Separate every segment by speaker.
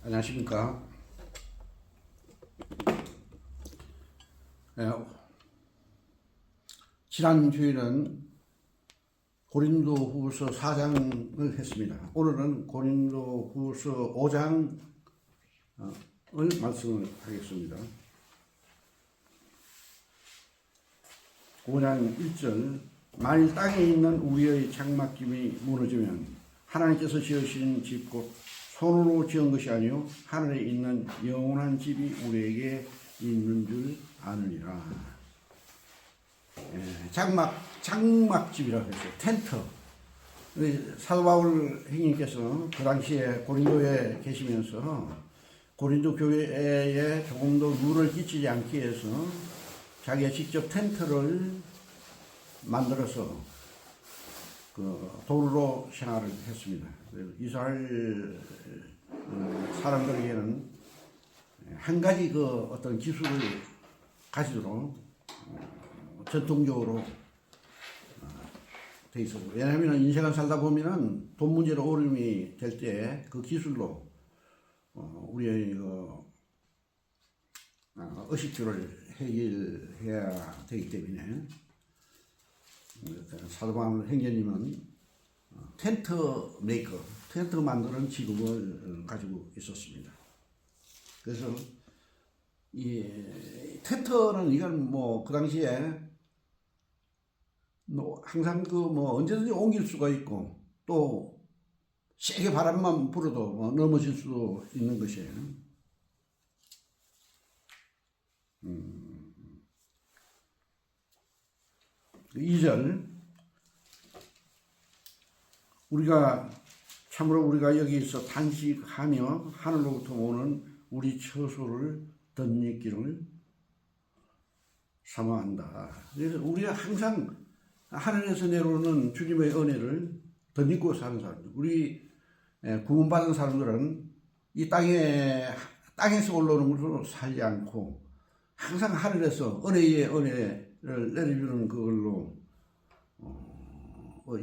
Speaker 1: 안녕하십니까. 지난 주일은 고린도후서 4장을 했습니다. 오늘은 고린도후서 5장을 말씀을 하겠습니다. 5장 1절, 만일 땅에 있는 우리의 장막집이 무너지면 하나님께서 지으신 집 곧 손으로 지은 것이 아니요 하늘에 있는 영원한 집이 우리에게 있는 줄 아느니라. 장막집이라고 했어요. 텐트. 사도 바울 형님께서 그 당시에 고린도에 계시면서 고린도 교회에 조금 더 누를 끼치지 않기 위해서 자기가 직접 텐트를 만들어서 도루로 생활을 했습니다. 이스라엘 사람들에게는 한 가지 어떤 기술을 가지도록 전통적으로 돼 있어요. 왜냐하면 인생을 살다 보면은 돈 문제로 어려움이 될 때 그 기술로 우리의 의식주를 해결해야 되기 때문에 사도바울 행전님은 텐트 메이커, 텐트 만드는 직업을 가지고 있었습니다. 그래서 이 텐트는 이건 그 당시에 항상 언제든지 옮길 수가 있고 또 세게 바람만 불어도 넘어질 수도 있는 것이에요. 2절, 참으로 우리가 여기서 단식하며 하늘로부터 오는 우리 처소를 덧입기를 사모한다. 그래서 우리가 항상 하늘에서 내려오는 주님의 은혜를 덧입고 사는 사람들, 우리 구원받은 사람들은 이 땅에서 올라오는 것으로 살지 않고 항상 하늘에서 은혜의 은혜를 내려주는 그걸로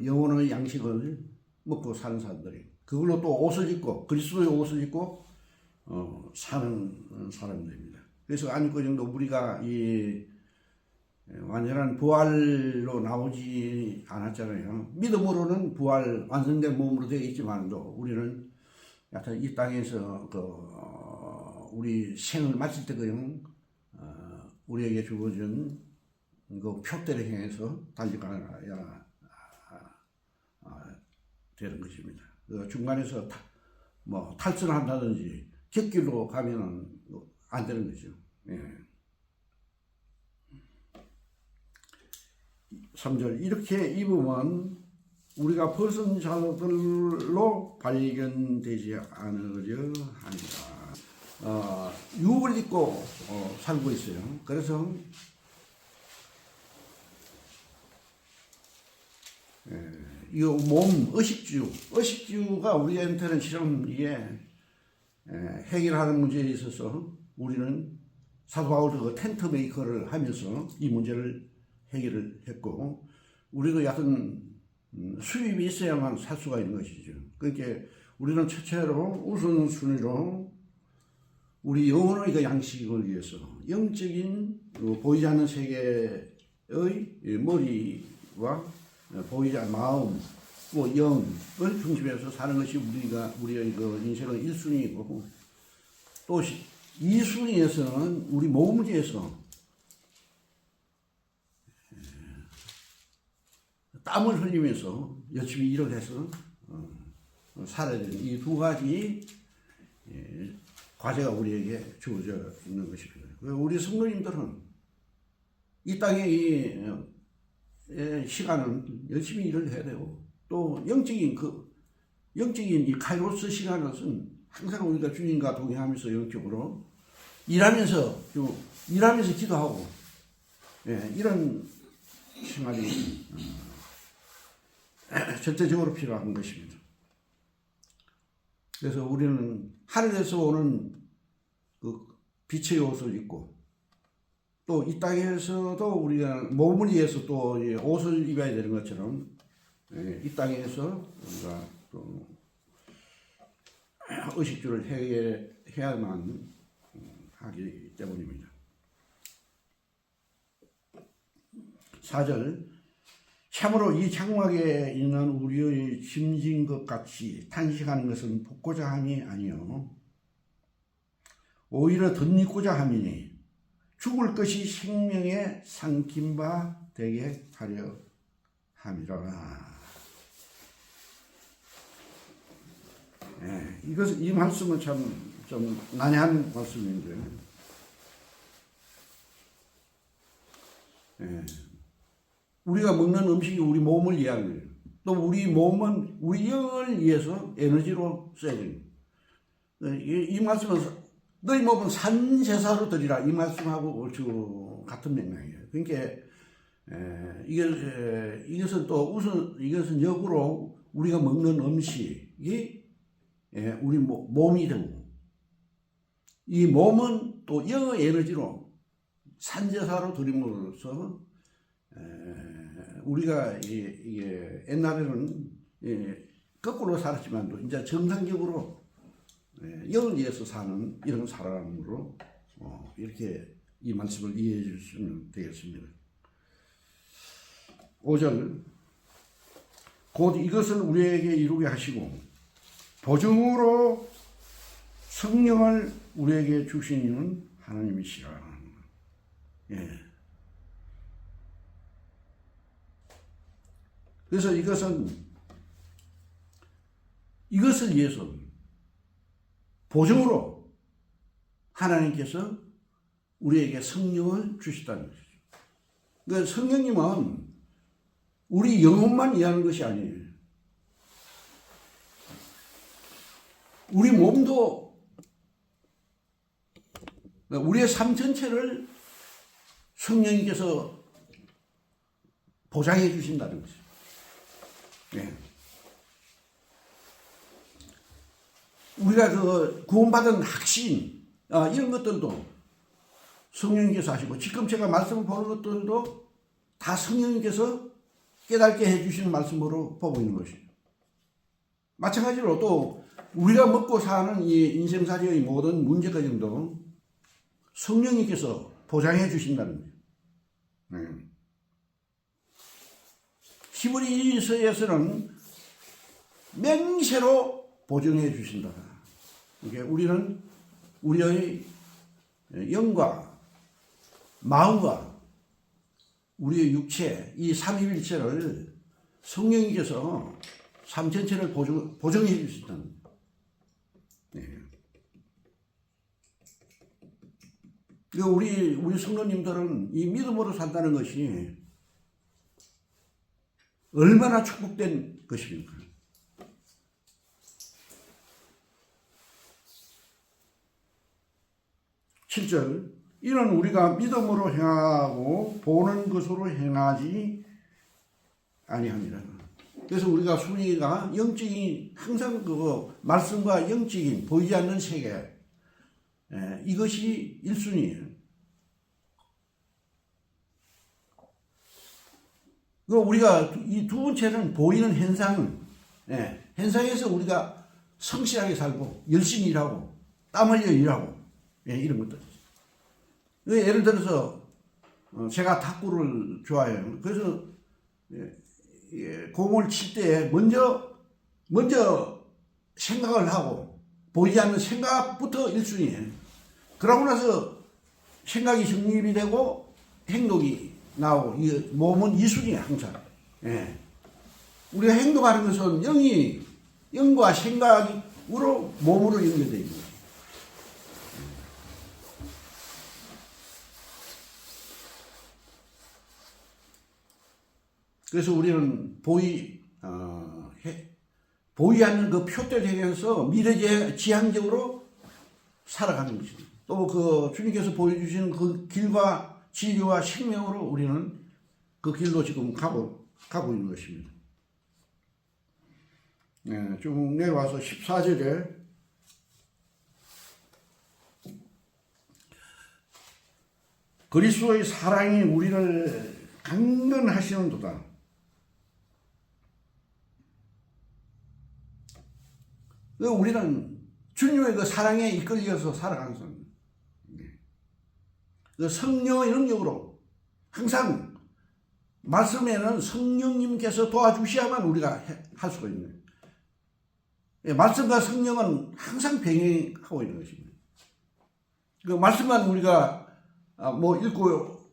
Speaker 1: 영혼의 양식을 먹고 사는 사람들이, 그걸로 또 옷을 입고 그리스도의 옷을 입고 사는 사람들입니다. 그래서 안익고정도 우리가 이 완전한 부활로 나오지 않았잖아요. 믿음으로는 부활 완성된 몸으로 되어 있지만도 우리는 약간 이 땅에서 우리 생을 마칠 때 우리에게 주어진 그 표대를 향해서 달려가야 되는 것입니다. 중간에서 탈선을 한다든지 곁길로 가면은 안 되는 거죠. 예. 3절, 이렇게 입으면 우리가 벗은 자들로 발견되지 않으려 합니다. 유업을 입고 살고 있어요. 그래서 이 몸, 의식주가 우리한테는 실은 이게 해결하는 문제에 있어서 우리는 사도 바울 텐트 메이커를 하면서 이 문제를 해결을 했고, 우리도 약간 수입이 있어야만 살 수가 있는 것이죠. 그러니까 우리는 첫째로 우선순위로 우리 영혼의 양식을 위해서 영적인 보이지 않는 세계의 머리와 보이지 않는 마음, 영을 중심해서 사는 것이 우리의 인생의 1순위이고, 또 2순위에서는 우리 몸을 위해서 땀을 흘리면서 열심히 일을 해서 살아야 되는 이 두 가지 과제가 우리에게 주어져 있는 것입니다. 우리 성도님들은 이 땅의 시간은 열심히 일을 해야 되고, 또 영적인 이 카이로스 시간은 항상 우리가 주님과 동행하면서 영적으로 일하면서 기도하고 이런 생활이 절대적으로 필요한 것입니다. 그래서 우리는 하늘에서 오는 빛의 옷을 입고, 또 이 땅에서도 우리가 몸을 위해서 또 옷을 입어야 되는 것처럼 이 땅에서 우리가 또 의식주를 해야만 하기 때문입니다. 4절 참으로 이 장막에 있는 우리의 짐진 것 같이 탄식하는 것은 복고자 함이 아니요 오히려 덧입고자 함이니 죽을 것이 생명의 삼킨 바 되게 하려 함이라. 이 말씀은 참 좀 난해한 말씀인데, 우리가 먹는 음식이 우리 몸을 위한 거예요. 또 우리 몸은 우리 영을 위해서 에너지로 써야 됩니다. 이 말씀은 너희 몸은 산제사로 드리라 이 말씀하고 같은 맥락이에요. 그러니까 이것은 또 우선 이것은 역으로 우리가 먹는 음식이 우리 몸이 되고 이 몸은 또 영의 에너지로 산제사로 드림으로써 우리가 이게 옛날에는 거꾸로 살았지만도 이제 정상적으로 영을 위해서 사는 이런 사람으로 이렇게 이 말씀을 이해해 주시면 되겠습니다. 5절 곧 이것을 우리에게 이루게 하시고 보증으로 성령을 우리에게 주신 이는 하나님이시라. 그래서 이것을 위해서 보증으로 하나님께서 우리에게 성령을 주시다는 것이죠. 그러니까 성령님은 우리 영혼만 이해하는 것이 아니에요. 우리 몸도 우리의 삶 전체를 성령님께서 보장해 주신다는 것이죠. 우리가 그 구원받은 확신 이런 것들도 성령님께서 하시고 지금 제가 말씀을 보는 것들도 다 성령님께서 깨닫게 해주시는 말씀으로 보고 있는 것이죠. 마찬가지로 또 우리가 먹고 사는 이 인생살이의 모든 문제 과정도 성령님께서 보장해 주신다는 거예요. 히브리서에서는 맹세로 보증해 주신다. 이게 우리는 우리의 영과 마음과 우리의 육체 이 삼위일체를 성령님께서 삶 전체를 보증해 주신다는 우리 성도님들은 이 믿음으로 산다는 것이 얼마나 축복된 것입니까? 7절 이는 우리가 믿음으로 행하고 보는 것으로 행하지 아니함이라. 그래서 우리가 순위가 영적인 항상 그 말씀과 영적인 보이지 않는 세계 이것이 1순위예요. 우리가 이 두 번째는 보이는 현상, 현상에서 우리가 성실하게 살고 열심히 일하고 땀 흘려 일하고 이런 것들. 예를 들어서 제가 탁구를 좋아해요. 그래서 공을 칠 때 먼저 생각을 하고 보이지 않는 생각부터 1순위예요. 그러고 나서 생각이 정립이 되고 행동이 나오고 이 몸은 2순위예요 항상. 우리가 행동하는 것은 영과 생각으로 몸으로 연결되어 있는 거예요. 그래서 우리는 보이지 않는 그 표대 되면서 미래지향적으로 살아가는 것입니다. 또 그 주님께서 보여주시는 그 길과 진리와 생명으로 우리는 그 길로 지금 가고 있는 것입니다. 쭉 내려와서 14절에 그리스도의 사랑이 우리를 강건하시는도다. 우리는 주님의 그 사랑에 이끌려서 살아가는 사람. 그 성령의 능력으로 항상 말씀에는 성령님께서 도와주셔야만 우리가 할 수가 있는 거예요. 말씀과 성령은 항상 병행하고 있는 것입니다. 그 말씀만 우리가 뭐 읽고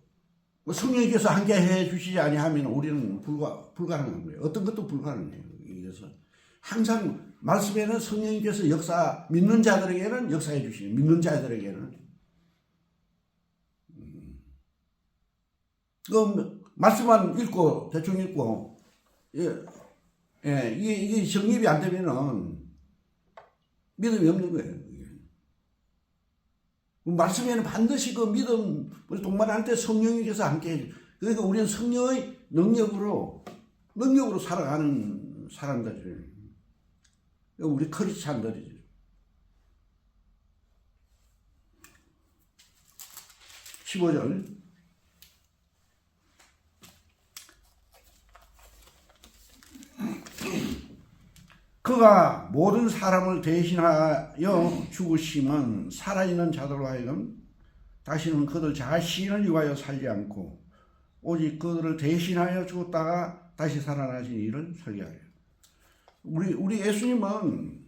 Speaker 1: 성령님께서 함께 해 주시지 아니하면 우리는 불가능한 거예요. 어떤 것도 불가능해요. 그래서 항상 말씀에는 성령님께서 믿는 자들에게는 역사해 주시는, 믿는 자들에게는 그 말씀만 읽고 대충 읽고 이게 정립이 안 되면은 믿음이 없는 거예요. 말씀에는 반드시 그 믿음을 동반할 때 성령님께서 함께 해줘. 그러니까 우리는 성령의 능력으로 살아가는 사람들이에요. 우리 크리스찬들이죠. 15절. 그가 모든 사람을 대신하여 죽으심은 살아있는 자들로 하여금 다시는 그들 자신을 위하여 살지 않고 오직 그들을 대신하여 죽었다가 다시 살아나신 일을 설계하려. 우리 예수님은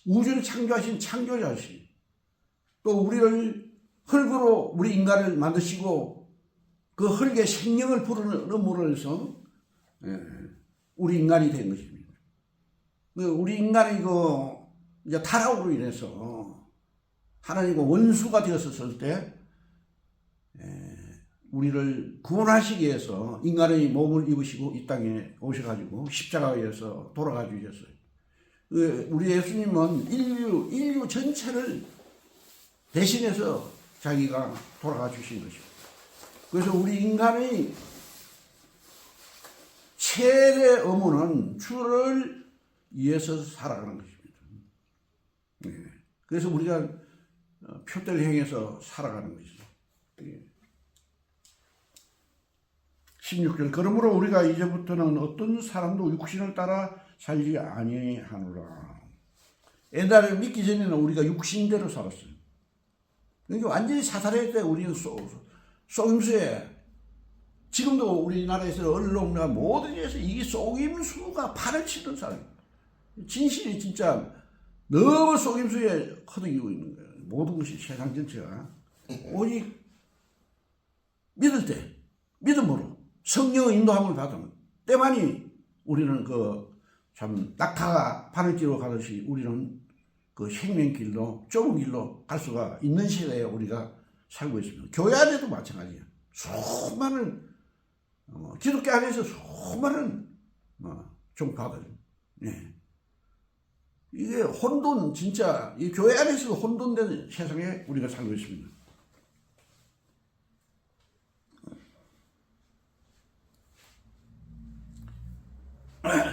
Speaker 1: 우주를 창조하신 창조자시, 또 우리를 흙으로 우리 인간을 만드시고 그 흙에 생명을 불어넣음으로 해서 우리 인간이 된 것입니다. 우리 인간이 이제 타락으로 인해서 하나님과 원수가 되었을 때 우리를 구원하시기 위해서 인간의 몸을 입으시고 이 땅에 오셔가지고 십자가에서 돌아가 주셨어요. 우리 예수님은 인류 전체를 대신해서 자기가 돌아가 주신 것입니다. 그래서 우리 인간의 최대 의무는 주를 위해서 살아가는 것입니다. 그래서 우리가 표대를 행해서 살아가는 것이죠. 16절. 그러므로 우리가 이제부터는 어떤 사람도 육신을 따라 살지 아니하노라. 옛날에 믿기 전에는 우리가 육신대로 살았어요. 그러니까 완전히 사살할 때 우리는 속임수에, 지금도 우리나라에서 언론과 모든 데서 이게 속임수가 판을 치는 사람, 진실이 진짜 너무 속임수에 허덕이고 있는 거예요. 모든 것이 세상 전체가 오직 믿을 때, 믿음으로 성령의 인도함을 받으면 때만이 우리는 참 낙타가 바늘길로 가듯이 우리는 그 생명길로, 좁은 길로 갈 수가 있는 시대에 우리가 살고 있습니다. 교회 안에도 마찬가지예요. 수많은 기독교 안에서 수많은 종파들, 이게 혼돈, 진짜 이 교회 안에서 혼돈된 세상에 우리가 살고 있습니다.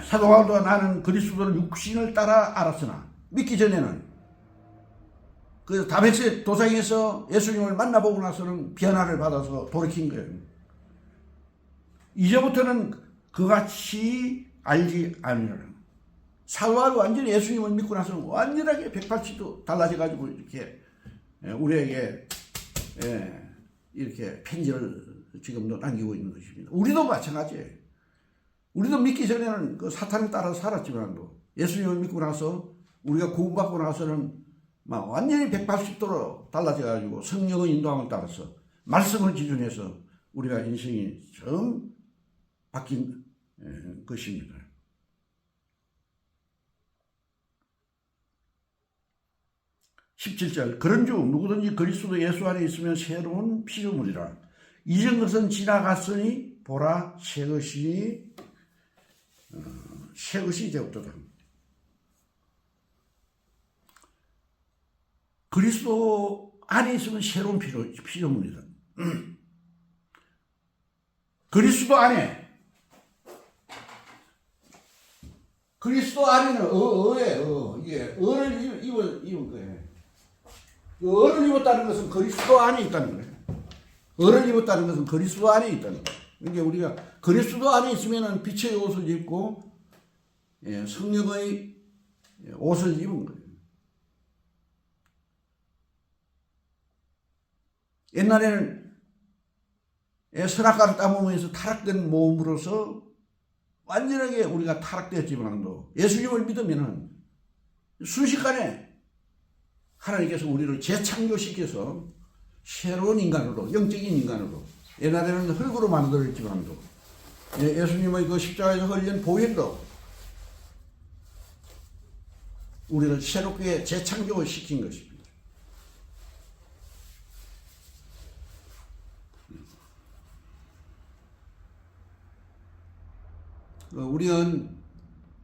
Speaker 1: 사도 바울도 나는 그리스도를 육신을 따라 알았으나, 믿기 전에는 그 다백세 도상에서 예수님을 만나보고 나서는 변화를 받아서 돌이킨 거예요. 이제부터는 그같이 알지 아니하라. 사도 바울이 완전히 예수님을 믿고 나서는 완전하게 180도 달라져가지고 이렇게 우리에게 이렇게 편지를 지금도 남기고 있는 것입니다. 우리도 마찬가지예요. 우리도 믿기 전에는 그 사탄을 따라 살았지만도 예수님을 믿고 나서 우리가 구원받고 나서는 막 완전히 180도로 달라져가지고 성령의 인도함을 따라서 말씀을 기준해서 우리가 인생이 처음 바뀐 것입니다. (17절) 그런즉 누구든지 그리스도 예수 안에 있으면 새로운 피조물이라. 이전 것은 지나갔으니 보라 새 것이 되었도다. 그리스도 안에 있으면 새로운 피조물이다. 그리스도 안에는 이게 어를 입은 거예요. 어를 입었다는 것은 그리스도 안에 있다는 거예요. 어를 입었다는 것은 그리스도 안에 있다는 거예요. 그러니까 우리가 그리스도 안에 있으면 빛의 옷을 입고 성령의 옷을 입은 거예요. 옛날에는 선악과를 따먹으면서 타락된 몸으로서 완전하게 우리가 타락되었지만도 예수님을 믿으면은 순식간에 하나님께서 우리를 재창조시켜서 새로운 인간으로, 영적인 인간으로, 옛날에는 흙으로 만들었지만도 예수님의 그 십자가에서 흘린 보혈로 우리를 새롭게 재창조시킨 것입니다. 우리는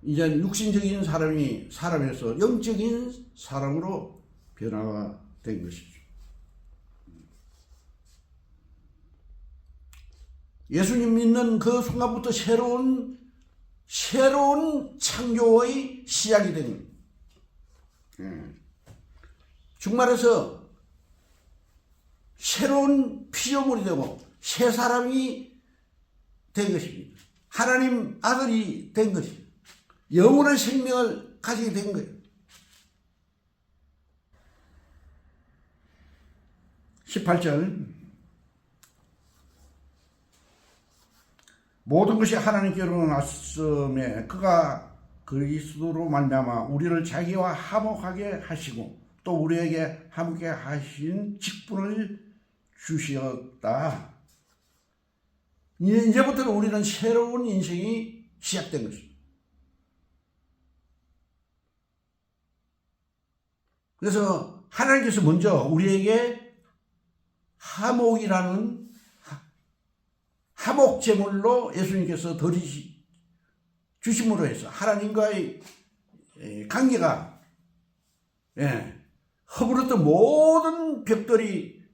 Speaker 1: 이제 육신적인 사람에서 영적인 사람으로 변화가 된 것이죠. 예수님 믿는 그 순간부터 새로운 창조의 시작이 된 거예요. 중말에서 새로운 피조물이 되고 새 사람이 된 것입니다. 하나님 아들이 된 것입니다. 영원한 생명을 가지게 된 거예요. 18절 모든 것이 하나님께로 났음에 그가 그리스도로 말미암아 우리를 자기와 화목하게 하시고 또 우리에게 함께 하신 직분을 주시었다. 이제부터는 우리는 새로운 인생이 시작된 것입니다. 그래서 하나님께서 먼저 우리에게 화목이라는 화목제물로 예수님께서 주심으로 해서 하나님과의 관계가 허물었던 모든 벽들이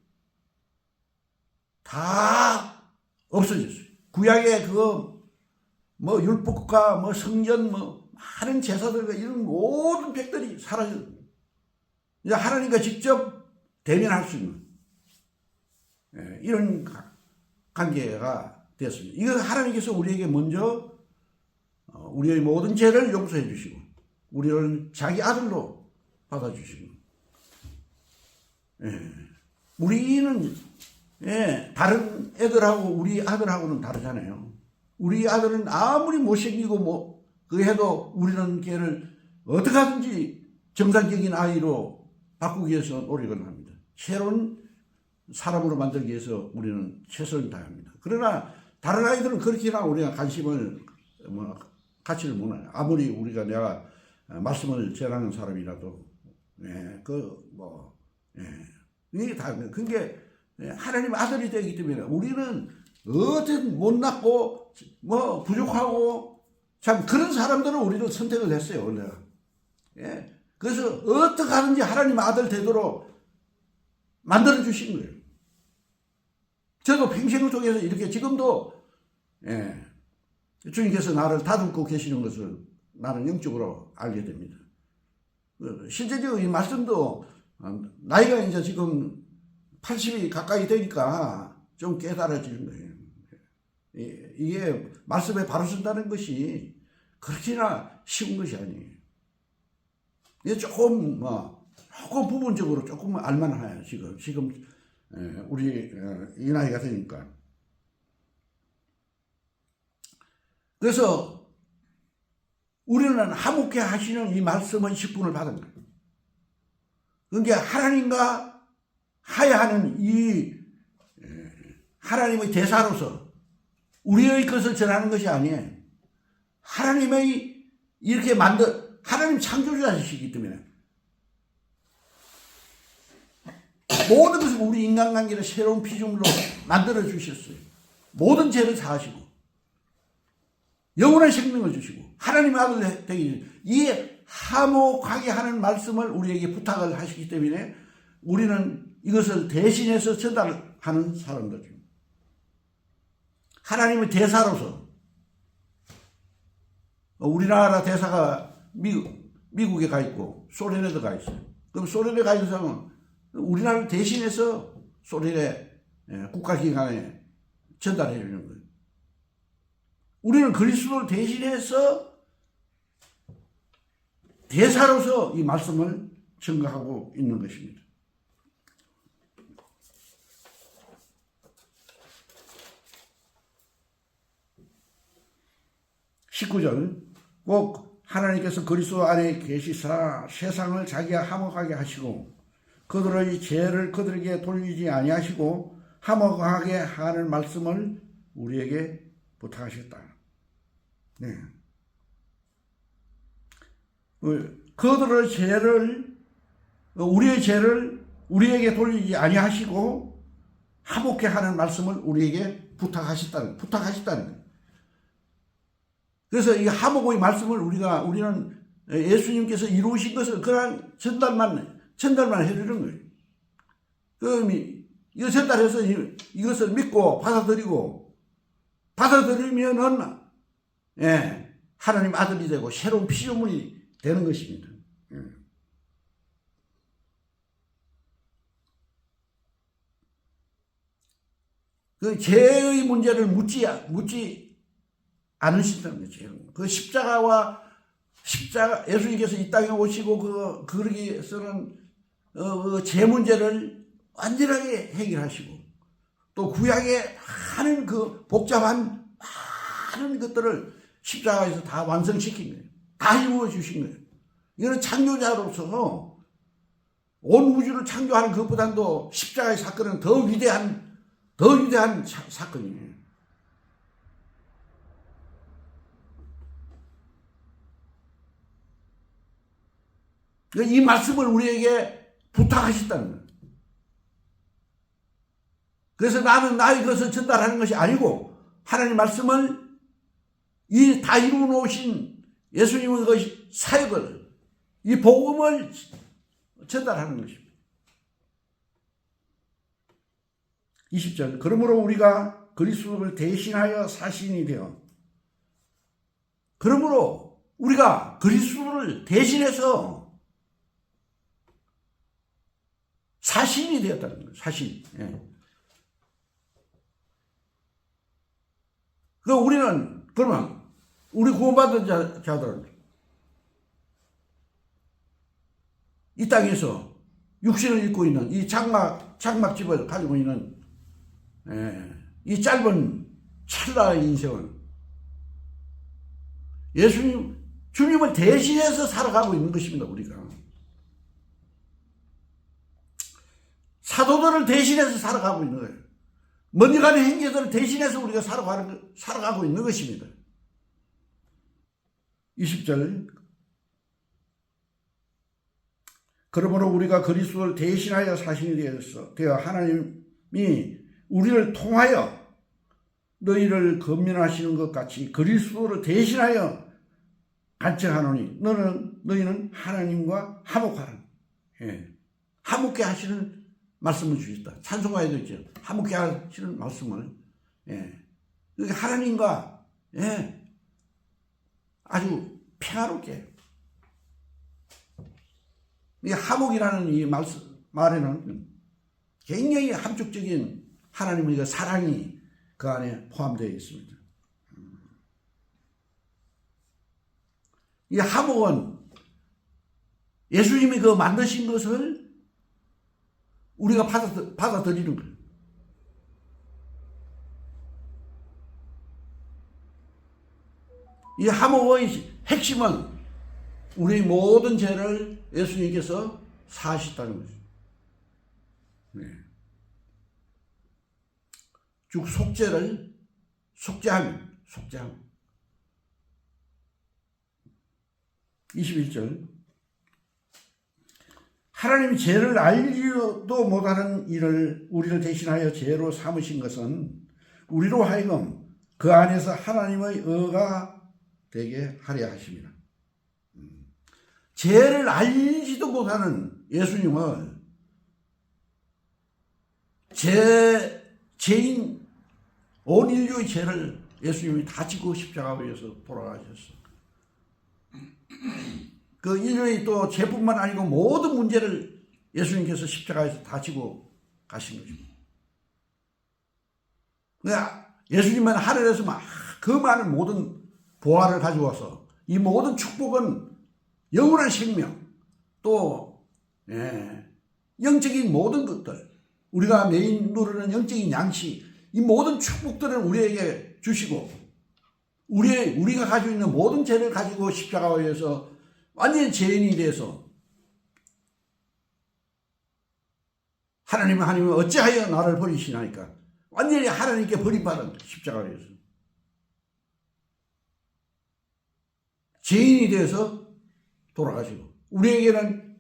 Speaker 1: 다 없어졌어요. 구약의 율법과 성전 많은 제사들과 이런 모든 벽들이 사라졌어요. 이제 하나님과 직접 대면할 수 있는 이런 관계가 되었습니다. 이거 하나님께서 우리에게 먼저 우리의 모든 죄를 용서해 주시고 우리를 자기 아들로 받아주시고 우리는 다른 애들하고 우리 아들하고는 다르잖아요. 우리 아들은 아무리 못생기고 해도 우리는 걔를 어떻게 하든지 정상적인 아이로 바꾸기 위해서 노력을 합니다. 새로운 사람으로 만들기 위해서 우리는 최선을 다합니다. 그러나 다른 아이들은 그렇게나 우리가 관심을 갖지를 못해요. 아무리 내가 말씀을 전하는 사람이라도 이게 다 그게 하나님 아들이 되기 때문에 우리는 어쨌든 못났고 부족하고 참 그런 사람들은 우리를 선택을 했어요. 원래가. 그래서 어떻게 하든지 하나님 아들 되도록 만들어 주신 거예요. 저도 평생을 통해서 이렇게 지금도 주님께서 나를 다듬고 계시는 것을 나는 영적으로 알게 됩니다. 실제적으로 이 말씀도 나이가 이제 지금 80이 가까이 되니까 좀 깨달아지는 거예요. 이게 말씀에 바로 쓴다는 것이 그렇게나 쉬운 것이 아니에요. 이게 조금 부분적으로 조금 알만해요. 지금 우리 이 나이가 되니까. 그래서 우리는 화목케 하시는 이 말씀의 직분을 받은 거예요. 그러니까 하나님과 하야하는 이 하나님의 대사로서 우리의 것을 전하는 것이 아니에요. 하나님의 이렇게 하나님 창조주이시기 때문에 모든 것을 우리 인간관계를 새로운 피조물로 만들어 주셨어요. 모든 죄를 사하시고 영원한 생명을 주시고 하나님의 아들 되기 이 화목하게 하는 말씀을 우리에게 부탁을 하시기 때문에 우리는 이것을 대신해서 전달하는 사람들입니다. 하나님의 대사로서 우리나라 대사가 미국에 가 있고 소련에도 가 있어요. 그럼 소련에 가 있는 사람은 우리나라를 대신해서 소련의 국가기관에 전달해 주는 거예요. 우리는 그리스도를 대신해서 대사로서 이 말씀을 증거하고 있는 것입니다. 19절 꼭 하나님께서 그리스도 안에 계시사 세상을 자기와 화목하게 하시고 그들의 죄를 그들에게 돌리지 아니하시고 화목하게 하는 말씀을 우리에게 부탁하셨다. 네. 그들의 죄를 우리의 죄를 우리에게 돌리지 아니하시고 화목케 하는 말씀을 우리에게 부탁하셨다는 거예요. 그래서 이 화목의 말씀을 우리는 예수님께서 이루신 것을 그냥 전달만 해주는 거예요. 그럼 이거 전달해서 이것을 믿고 받아들이면은 하나님 아들이 되고 새로운 피조물이 되는 것입니다. 그 죄의 문제를 묻지 않으신다는 거죠. 그 십자가 예수님께서 이 땅에 오시고 그러기 위해서는 죄 문제를 완전하게 해결하시고 또 구약에 많은 그 복잡한 많은 것들을 십자가에서 다 완성시킨 거예요. 다 이루어 주신 거예요. 이거는 창조자로서 온 우주를 창조하는 것보다도 십자가의 사건은 더 위대한 사건이에요. 이 말씀을 우리에게 부탁하셨다는 거예요. 그래서 나는 나의 것을 전달하는 것이 아니고 하나님 말씀을 다 이루어 놓으신 예수님의 그 사역을 이 복음을 전달하는 것입니다. 20절 그러므로 우리가 그리스도를 대신하여 사신이 되어 그러므로 우리가 그리스도를 대신해서 사신이 되었다는 거예요. 사신. 그러면 우리 구원받은 자들은 이 땅에서 육신을 입고 있는 이 장막집을 가지고 있는 이 짧은 찰나의 인생을 주님을 대신해서 살아가고 있는 것입니다. 우리가 사도들을 대신해서 살아가고 있는 거예요. 먼저 가는 행제들을 대신해서 우리가 살아가고 있는 것입니다. 20절 그러므로 우리가 그리스도를 대신하여 사신이 되어 하나님이 우리를 통하여 너희를 건면하시는 것 같이 그리스도를 대신하여 간청하노니 너희는 하나님과 화목하라. 화목케 하시는 말씀을 주셨다. 찬송가에도 있죠. 화목케 하시는 말씀을. 하나님과 아주 평화롭게. 이 화목이라는 이 말에는 굉장히 함축적인 하나님의 그 사랑이 그 안에 포함되어 있습니다. 이 화목은 예수님이 그 만드신 것을 우리가 받아들이는 거예요. 이 화목의 핵심은 우리 모든 죄를 예수님께서 사하셨다는 거죠. 즉 속죄를 속죄함. 21절 하나님이 죄를 알지도 못하는 이를 우리를 대신하여 죄로 삼으신 것은 우리로 하여금 그 안에서 하나님의 의가 되게 하려 하십니다. 죄를 알지도 못하는 예수님을 죄인 온 인류의 죄를 예수님이 다 지고 십자가 위에서 돌아가셨어요. 그 인류의 또 죄뿐만 아니고 모든 문제를 예수님께서 십자가에서 다 지고 가신 것입니다. 예수님만 하늘에서 막 그 많은 모든 보화를 가져와서 이 모든 축복은 영원한 생명, 또 영적인 모든 것들, 우리가 매일 누리는 영적인 양식, 이 모든 축복들을 우리에게 주시고 우리가 가지고 있는 모든 죄를 가지고 십자가에서 완전히 죄인이 돼서 하나님은 어찌하여 나를 버리시나이까, 완전히 하나님께 버림받은 십자가에서 죄인이 되어서 돌아가시고 우리에게는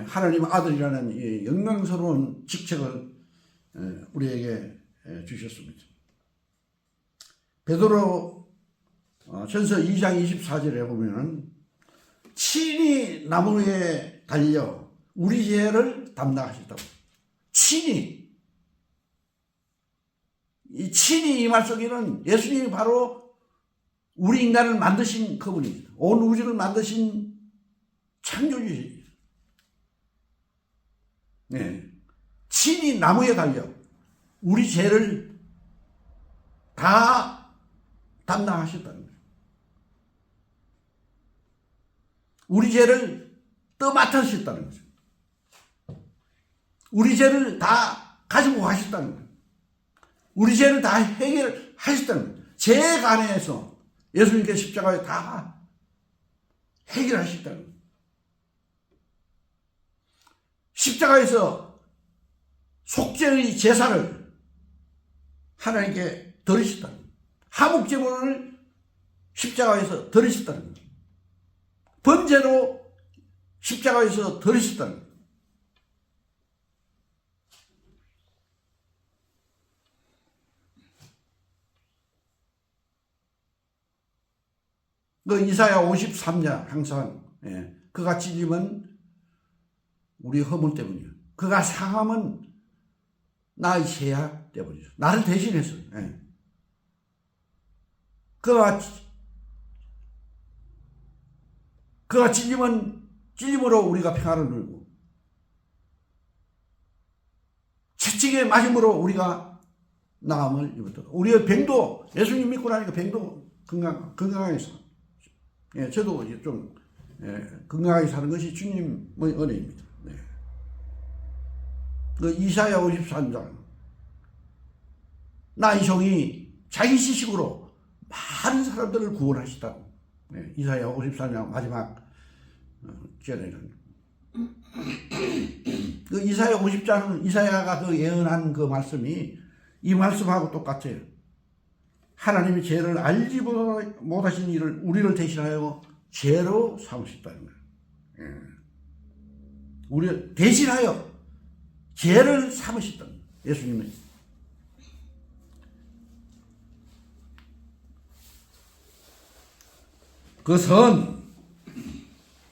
Speaker 1: 하나님 아들이라는 이 영광스러운 직책을 우리에게 주셨습니다. 베드로 전서 2장 24절에 보면은 친히 나무에 달려 우리 죄를 담당하셨다고. 친히, 이 친히 이 말 속에는 예수님이 바로 우리 인간을 만드신 그분입니다. 온 우주를 만드신 창조주이십니다. 친히 나무에 달려 우리 죄를 다 담당하셨다는 거예요. 우리 죄를 떠맡으셨다는 거죠. 우리 죄를 다 가지고 가셨다는 거예요. 우리 죄를 다 해결하셨다는 거예요. 죄에 관해서 예수님께서 십자가에 다 해결하셨다는 거예요. 십자가에서 속죄의 제사를 하나님께 드리셨다는 거예요. 화목제물을 십자가에서 드리셨다는 거예요. 번제로 십자가에서 드리셨다는 거예요. 그 이사야 53장 항상 그가 찔림은 우리 허물 때문이에요. 그가 상함은 나의 죄악 때문이죠. 나를 대신해서. 그가 찔림으로 우리가 평안을 누리고 채찍에 맞음으로 우리가 나음을 입었다. 우리의 병도 예수님 믿고 나니까 병도 건강하게 사. 저도 이제 좀 건강하게 사는 것이 주님의 은혜입니다. 그 이사야 53장, 나의 종이 자기 지식으로 많은 사람들을 구원하시다고. 이사야 54장 마지막 절에는 그 이사야 50장은 이사야가 그 예언한 그 말씀이 이 말씀하고 똑같아요. 하나님이 죄를 알지 못하신 일을 우리를 대신하여 죄로 삼으셨다는 거예요. 우리를 대신하여 죄를 삼으셨다는 거예요. 예수님은. 그것은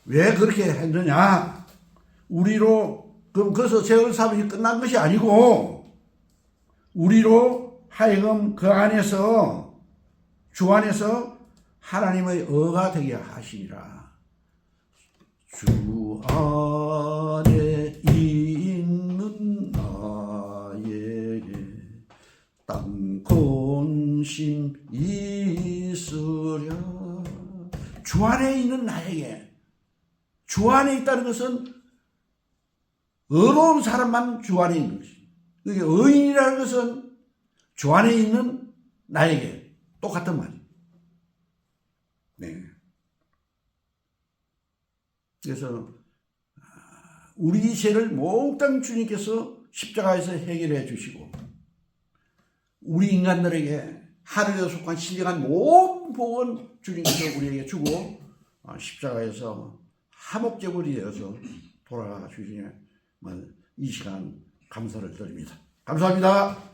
Speaker 1: 왜 그렇게 했느냐? 그래서 죄를 삼으시 끝난 것이 아니고 우리로 하여금 그 안에서 주 안에서 하나님의 의가 되게 하시니라. 주 안에 있는 나에게 땅권심 있으랴. 주 안에 있는 나에게. 주 안에 있다는 것은 의로운 사람만 주 안에 있는 것입니다. 그게 의인이라는 것은 주 안에 있는 나에게 똑같은 말이에요. 그래서 우리 죄를 몽땅 주님께서 십자가에서 해결해 주시고 우리 인간들에게 하늘에 속한 신령한 모든 복은 주님께서 우리에게 주고 십자가에서 화목제물이 되어서 돌아가 주시니 이 시간 감사를 드립니다. 감사합니다.